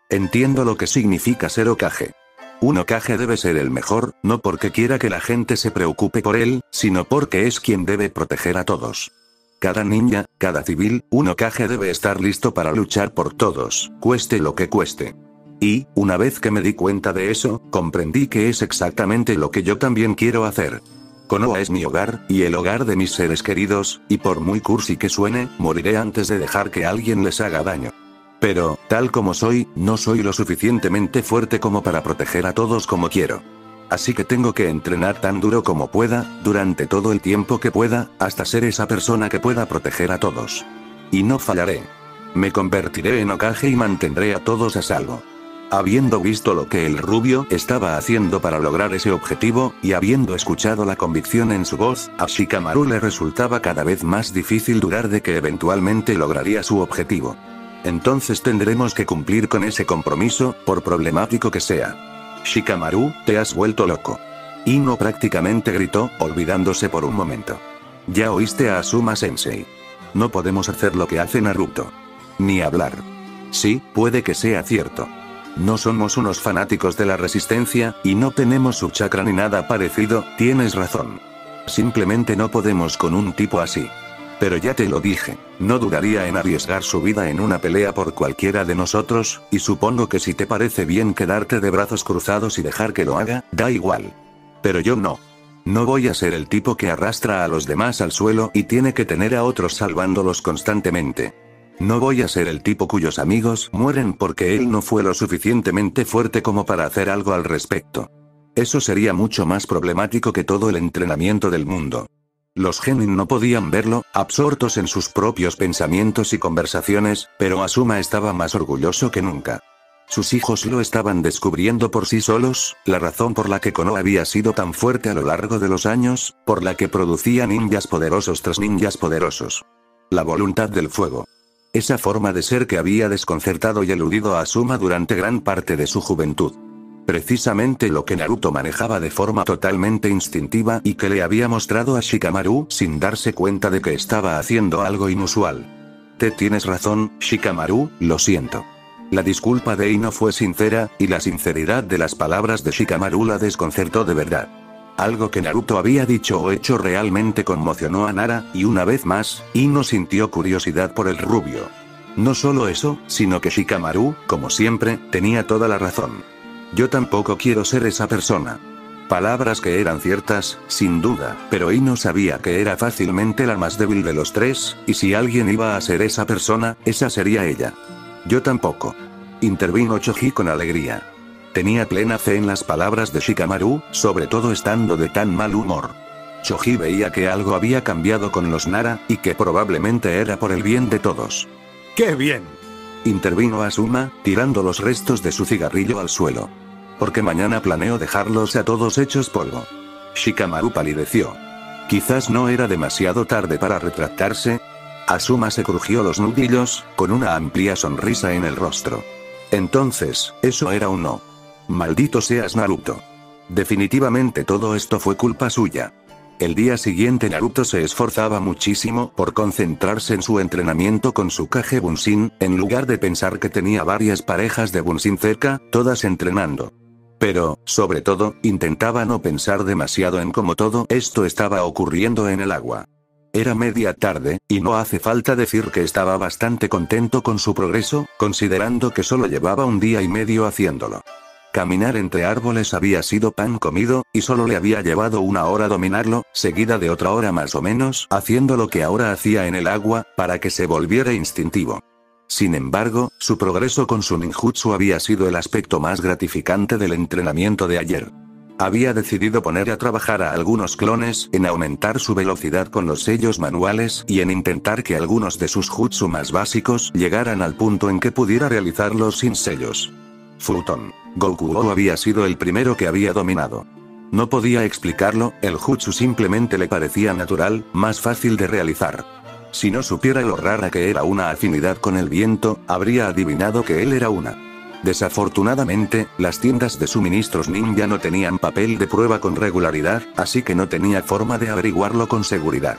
Speaker 1: Entiendo lo que significa ser Hokage. Un Hokage debe ser el mejor, no porque quiera que la gente se preocupe por él, sino porque es quien debe proteger a todos. Cada ninja, cada civil, un Hokage debe estar listo para luchar por todos, cueste lo que cueste. Y, una vez que me di cuenta de eso, comprendí que es exactamente lo que yo también quiero hacer. Konoha es mi hogar, y el hogar de mis seres queridos, y por muy cursi que suene, moriré antes de dejar que alguien les haga daño. Pero, tal como soy, no soy lo suficientemente fuerte como para proteger a todos como quiero. Así que tengo que entrenar tan duro como pueda, durante todo el tiempo que pueda, hasta ser esa persona que pueda proteger a todos. Y no fallaré. Me convertiré en Hokage y mantendré a todos a salvo. Habiendo visto lo que el rubio estaba haciendo para lograr ese objetivo, y habiendo escuchado la convicción en su voz, a Shikamaru le resultaba cada vez más difícil dudar de que eventualmente lograría su objetivo. Entonces tendremos que cumplir con ese compromiso, por problemático que sea. Shikamaru, te has vuelto loco. Ino prácticamente gritó, olvidándose por un momento. Ya oíste a Asuma Sensei. No podemos hacer lo que hace Naruto. Ni hablar. Sí, puede que sea cierto. No somos unos fanáticos de la resistencia, y no tenemos su chakra ni nada parecido, tienes razón. Simplemente no podemos con un tipo así. Pero ya te lo dije, no dudaría en arriesgar su vida en una pelea por cualquiera de nosotros, y supongo que si te parece bien quedarte de brazos cruzados y dejar que lo haga, da igual. Pero yo no. No voy a ser el tipo que arrastra a los demás al suelo y tiene que tener a otros salvándolos constantemente. No voy a ser el tipo cuyos amigos mueren porque él no fue lo suficientemente fuerte como para hacer algo al respecto. Eso sería mucho más problemático que todo el entrenamiento del mundo. Los genin no podían verlo, absortos en sus propios pensamientos y conversaciones, pero Asuma estaba más orgulloso que nunca. Sus hijos lo estaban descubriendo por sí solos, la razón por la que Konoha había sido tan fuerte a lo largo de los años, por la que producía ninjas poderosos tras ninjas poderosos. La voluntad del fuego. Esa forma de ser que había desconcertado y eludido a Asuma durante gran parte de su juventud. Precisamente lo que Naruto manejaba de forma totalmente instintiva y que le había mostrado a Shikamaru sin darse cuenta de que estaba haciendo algo inusual. Realmente tienes razón, Shikamaru, lo siento. La disculpa de Ino fue sincera, y la sinceridad de las palabras de Shikamaru la desconcertó de verdad. Algo que Naruto había dicho o hecho realmente conmocionó a Nara, y una vez más, Ino sintió curiosidad por el rubio. No solo eso, sino que Shikamaru, como siempre, tenía toda la razón. Yo tampoco quiero ser esa persona. Palabras que eran ciertas, sin duda, pero Ino sabía que era fácilmente la más débil de los tres, y si alguien iba a ser esa persona, esa sería ella. Yo tampoco. Intervino Choji con alegría. Tenía plena fe en las palabras de Shikamaru, sobre todo estando de tan mal humor. Choji veía que algo había cambiado con los Nara, y que probablemente era por el bien de todos.
Speaker 2: ¡Qué bien!
Speaker 1: Intervino Asuma, tirando los restos de su cigarrillo al suelo. Porque mañana planeo dejarlos a todos hechos polvo. Shikamaru palideció. Quizás no era demasiado tarde para retractarse. Asuma se crujió los nudillos, con una amplia sonrisa en el rostro. Entonces, eso era un no. Maldito seas Naruto. Definitivamente todo esto fue culpa suya. El día siguiente Naruto se esforzaba muchísimo por concentrarse en su entrenamiento con su Kage Bunshin, en lugar de pensar que tenía varias parejas de Bunshin cerca, todas entrenando. Pero, sobre todo, intentaba no pensar demasiado en cómo todo esto estaba ocurriendo en el agua. Era media tarde, y no hace falta decir que estaba bastante contento con su progreso, considerando que solo llevaba un día y medio haciéndolo. Caminar entre árboles había sido pan comido, y solo le había llevado una hora dominarlo, seguida de otra hora más o menos, haciendo lo que ahora hacía en el agua, para que se volviera instintivo. Sin embargo, su progreso con su ninjutsu había sido el aspecto más gratificante del entrenamiento de ayer. Había decidido poner a trabajar a algunos clones en aumentar su velocidad con los sellos manuales y en intentar que algunos de sus jutsu más básicos llegaran al punto en que pudiera realizarlos sin sellos. Futon Goku había sido el primero que había dominado. No podía explicarlo, el jutsu simplemente le parecía natural, más fácil de realizar. Si no supiera lo rara que era una afinidad con el viento, habría adivinado que él era una. Desafortunadamente, las tiendas de suministros ninja no tenían papel de prueba con regularidad, así que no tenía forma de averiguarlo con seguridad.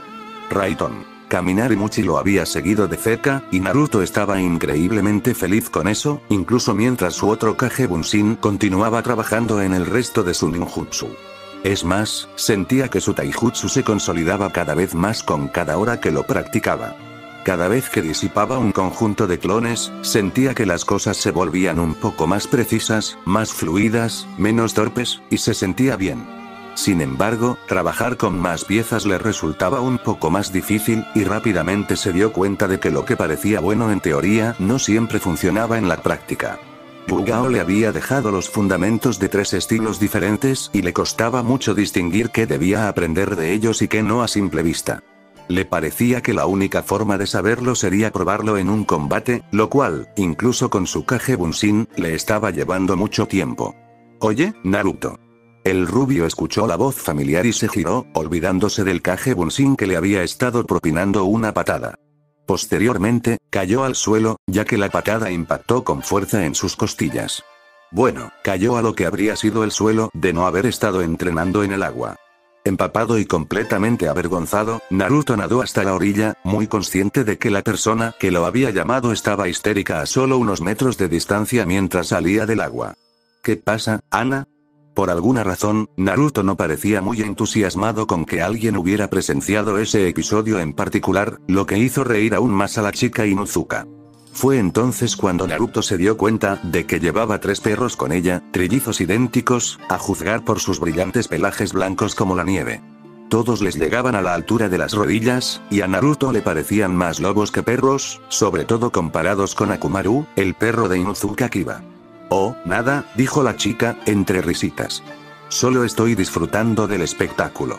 Speaker 1: Raiton Kaminari-Muchi lo había seguido de cerca, y Naruto estaba increíblemente feliz con eso, incluso mientras su otro Kage Bunshin continuaba trabajando en el resto de su ninjutsu. Es más, sentía que su taijutsu se consolidaba cada vez más con cada hora que lo practicaba. Cada vez que disipaba un conjunto de clones, sentía que las cosas se volvían un poco más precisas, más fluidas, menos torpes, y se sentía bien. Sin embargo, trabajar con más piezas le resultaba un poco más difícil, y rápidamente se dio cuenta de que lo que parecía bueno en teoría no siempre funcionaba en la práctica. Bugao le había dejado los fundamentos de 3 estilos diferentes y le costaba mucho distinguir qué debía aprender de ellos y qué no a simple vista. Le parecía que la única forma de saberlo sería probarlo en un combate, lo cual, incluso con su Kage Bunshin, le estaba llevando mucho tiempo. «Oye, Naruto». El rubio escuchó la voz familiar y se giró, olvidándose del Kage Bunshin que le había estado propinando una patada. Posteriormente, cayó al suelo, ya que la patada impactó con fuerza en sus costillas. Bueno, cayó a lo que habría sido el suelo de no haber estado entrenando en el agua. Empapado y completamente avergonzado, Naruto nadó hasta la orilla, muy consciente de que la persona que lo había llamado estaba histérica a solo unos metros de distancia mientras salía del agua. ¿Qué pasa, Ana? Por alguna razón, Naruto no parecía muy entusiasmado con que alguien hubiera presenciado ese episodio en particular, lo que hizo reír aún más a la chica Inuzuka. Fue entonces cuando Naruto se dio cuenta de que llevaba 3 perros con ella, trillizos idénticos, a juzgar por sus brillantes pelajes blancos como la nieve. Todos les llegaban a la altura de las rodillas, y a Naruto le parecían más lobos que perros, sobre todo comparados con Akumaru, el perro de Inuzuka Kiba. Oh, nada, dijo la chica, entre risitas. Solo estoy disfrutando del espectáculo.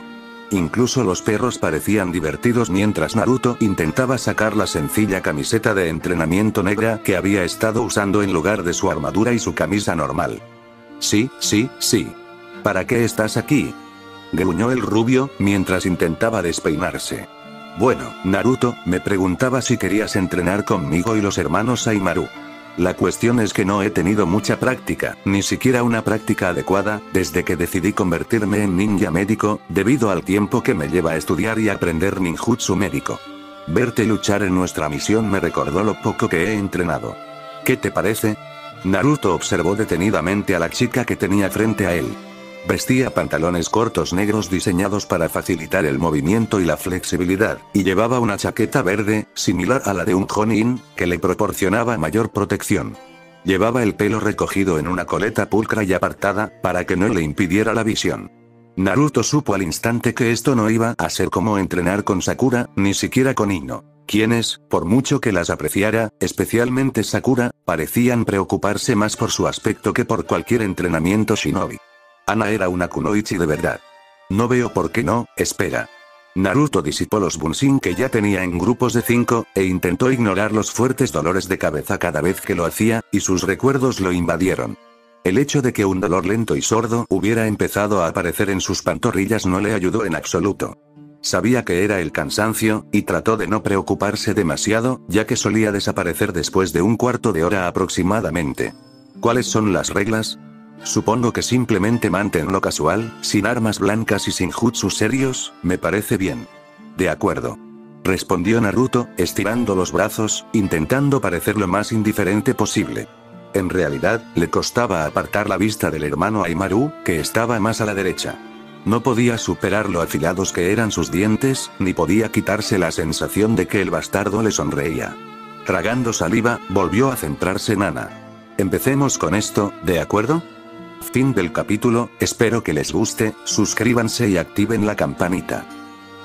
Speaker 1: Incluso los perros parecían divertidos mientras Naruto intentaba sacar la sencilla camiseta de entrenamiento negra que había estado usando en lugar de su armadura y su camisa normal. Sí. ¿Para qué estás aquí?, gruñó el rubio, mientras intentaba despeinarse. Bueno, Naruto, me preguntaba si querías entrenar conmigo y los hermanos Aimaru. La cuestión es que no he tenido mucha práctica, ni siquiera una práctica adecuada, desde que decidí convertirme en ninja médico, debido al tiempo que me lleva a estudiar y aprender ninjutsu médico. Verte luchar en nuestra misión me recordó lo poco que he entrenado. ¿Qué te parece? Naruto observó detenidamente a la chica que tenía frente a él. Vestía pantalones cortos negros diseñados para facilitar el movimiento y la flexibilidad, y llevaba una chaqueta verde, similar a la de un Jonin, que le proporcionaba mayor protección. Llevaba el pelo recogido en una coleta pulcra y apartada, para que no le impidiera la visión. Naruto supo al instante que esto no iba a ser como entrenar con Sakura, ni siquiera con Ino, quienes, por mucho que las apreciara, especialmente Sakura, parecían preocuparse más por su aspecto que por cualquier entrenamiento shinobi. Ana era una kunoichi de verdad. No veo por qué no, espera. Naruto disipó los bunshin que ya tenía en grupos de 5, e intentó ignorar los fuertes dolores de cabeza cada vez que lo hacía, y sus recuerdos lo invadieron. El hecho de que un dolor lento y sordo hubiera empezado a aparecer en sus pantorrillas no le ayudó en absoluto. Sabía que era el cansancio, y trató de no preocuparse demasiado, ya que solía desaparecer después de un cuarto de hora aproximadamente. ¿Cuáles son las reglas? Supongo que simplemente manténlo casual, sin armas blancas y sin jutsus serios, me parece bien. De acuerdo. Respondió Naruto, estirando los brazos, intentando parecer lo más indiferente posible. En realidad, le costaba apartar la vista del hermano Aimaru, que estaba más a la derecha. No podía superar lo afilados que eran sus dientes, ni podía quitarse la sensación de que el bastardo le sonreía. Tragando saliva, volvió a centrarse en Ana. Empecemos con esto, ¿de acuerdo? Fin del capítulo, espero que les guste, suscríbanse y activen la campanita.